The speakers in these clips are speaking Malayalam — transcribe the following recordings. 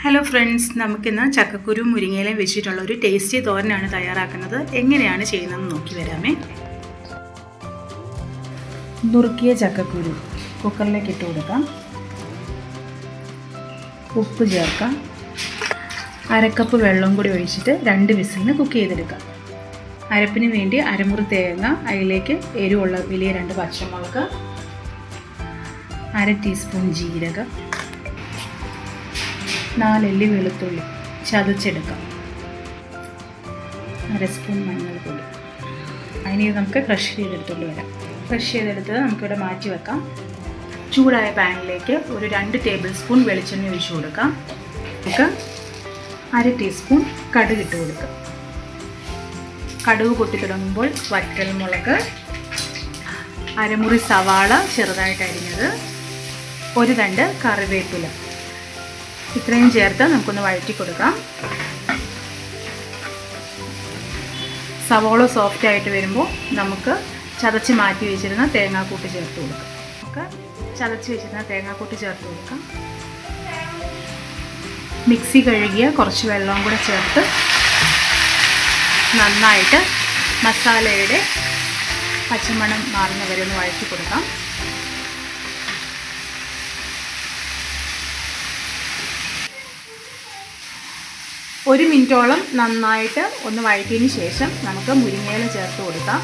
ഹലോ ഫ്രണ്ട്സ്, നമുക്കിന്ന് ചക്കക്കുരു മുരിങ്ങയിലയും വെച്ചിട്ടുള്ള ഒരു ടേസ്റ്റി തോരനാണ് തയ്യാറാക്കുന്നത്. എങ്ങനെയാണ് ചെയ്യുന്നതെന്ന് നോക്കി വരാമേ. നുറുക്കിയ ചക്കക്കുരു കുക്കറിലേക്ക് ഇട്ട് കൊടുക്കാം. ഉപ്പ് ചേർക്കാം. അരക്കപ്പ് വെള്ളം കൂടി ഒഴിച്ചിട്ട് 2 വിസിലിന് കുക്ക് ചെയ്തെടുക്കാം. അരപ്പിന് വേണ്ടി അരമുറി തേങ്ങ, അതിലേക്ക് എരിവുള്ള വലിയ 2 പച്ചമുളക്, 1/2 ടീസ്പൂൺ ജീരകം, 4 അല്ലി വെളുത്തുള്ളി ചതച്ചെടുക്കാം, 1/2 സ്പൂൺ മഞ്ഞൾപ്പൊടി. അതിന് നമുക്ക് ക്രഷ് ചെയ്തെടുത്തുകൊണ്ട് വരാം. ക്രഷ് ചെയ്തെടുത്തത് നമുക്കിവിടെ മാറ്റി വെക്കാം. ചൂടായ പാനിലേക്ക് ഒരു 2 ടേബിൾ സ്പൂൺ വെളിച്ചെണ്ണ ഒഴിച്ചു കൊടുക്കാം. നമുക്ക് 1/2 ടീസ്പൂൺ കടുക് ഇട്ട് കൊടുക്കാം. കടുക് പൊട്ടി തുടങ്ങുമ്പോൾ വറ്റൽമുളക്, അരമുറി സവാള ചെറുതായിട്ട് അരിഞ്ഞത്, 1 തണ്ട് കറിവേപ്പില, ഇത്രയും ചേർത്ത് നമുക്കൊന്ന് വഴറ്റി കൊടുക്കാം. സവാള സോഫ്റ്റ് ആയിട്ട് വരുമ്പോൾ നമുക്ക് ചതച്ച് മാറ്റി വെച്ചിരുന്ന തേങ്ങാക്കൂട്ട് ചേർത്ത് കൊടുക്കാം. ചതച്ച് വെച്ചിരുന്ന തേങ്ങാക്കൂട്ട് ചേർത്ത് കൊടുക്കാം. മിക്സി കഴുകിയ കുറച്ച് വെള്ളവും കൂടെ ചേർത്ത് നന്നായിട്ട് മസാലയുടെ പച്ചമണം മാറുന്നവരെ ഒന്ന് വഴറ്റി കൊടുക്കാം. ഒരു മിനിറ്റോളം നന്നായിട്ട് ഒന്ന് വഴറ്റിയതിന് ശേഷം നമുക്ക് മുരിങ്ങയില ചേർത്ത് കൊടുക്കാം.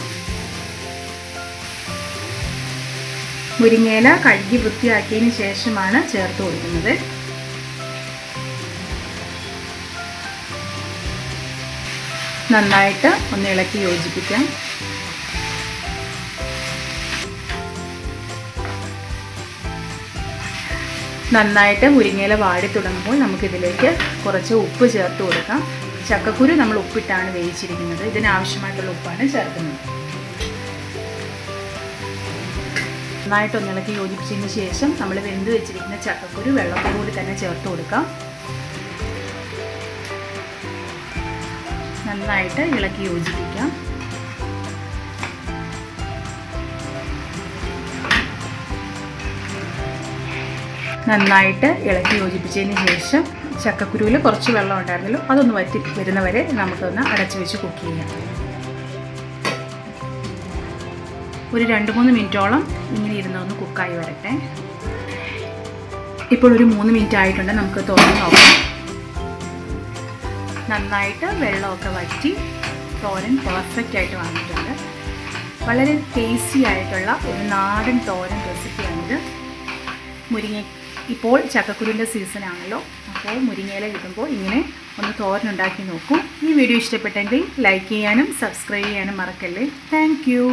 മുരിങ്ങയില കഴുകി വൃത്തിയാക്കിയതിന് ശേഷമാണ് ചേർത്ത് കൊടുക്കുന്നത്. നന്നായിട്ട് ഒന്ന് ഇളക്കി യോജിപ്പിക്കാം. നന്നായിട്ട് മുരിങ്ങയില വാടി തുടങ്ങുമ്പോൾ നമുക്കിതിലേക്ക് കുറച്ച് ഉപ്പ് ചേർത്ത് കൊടുക്കാം. ചക്കക്കുരു നമ്മൾ ഉപ്പിട്ടാണ് വേവിച്ചിരിക്കുന്നത്. ഇതിനാവശ്യമായിട്ടുള്ള ഉപ്പാണ് ചേർക്കുന്നത്. നന്നായിട്ടൊന്ന് ഇളക്കി യോജിപ്പിച്ചതിന് ശേഷം നമ്മൾ വെന്ത് വെച്ചിരിക്കുന്ന ചക്കക്കുരു വെള്ളത്തോടുകൂടി തന്നെ ചേർത്ത് കൊടുക്കാം. നന്നായിട്ട് ഇളക്കി യോജിപ്പിക്കാം. നന്നായിട്ട് ഇളക്കി യോജിപ്പിച്ചതിന് ശേഷം ചക്കക്കുരുവിൽ കുറച്ച് വെള്ളം ഉണ്ടായിരുന്നല്ലോ, അതൊന്ന് വറ്റി വരുന്നവരെ നമുക്കൊന്ന് അടച്ചു വെച്ച് കുക്ക് ചെയ്യാം. ഒരു 2-3 മിനിറ്റോളം ഇങ്ങനെ ഇരുന്നൊന്ന് കുക്കായി വരട്ടെ. ഇപ്പോൾ ഒരു 3 മിനിറ്റ് ആയിട്ടുണ്ട്. നമുക്ക് തുറന്ന് നോക്കാം. നന്നായിട്ട് വെള്ളമൊക്കെ വറ്റി തോരൻ പെർഫെക്റ്റ് ആയിട്ട് വന്നിട്ടുണ്ട്. വളരെ ടേസ്റ്റി ആയിട്ടുള്ള ഒരു നാടൻ തോരൻ റെസിപ്പിയാണിത്. ഇപ്പോൾ ചക്കക്കുരുവിൻ്റെ സീസണാണല്ലോ, അപ്പോൾ മുരിങ്ങയില കിട്ടുമ്പോൾ ഇങ്ങനെ ഒന്ന് തോരനുണ്ടാക്കി നോക്കൂ. ഈ വീഡിയോ ഇഷ്ടപ്പെട്ടെങ്കിൽ ലൈക്ക് ചെയ്യാനും സബ്സ്ക്രൈബ് ചെയ്യാനും മറക്കല്ലേ. Thank you.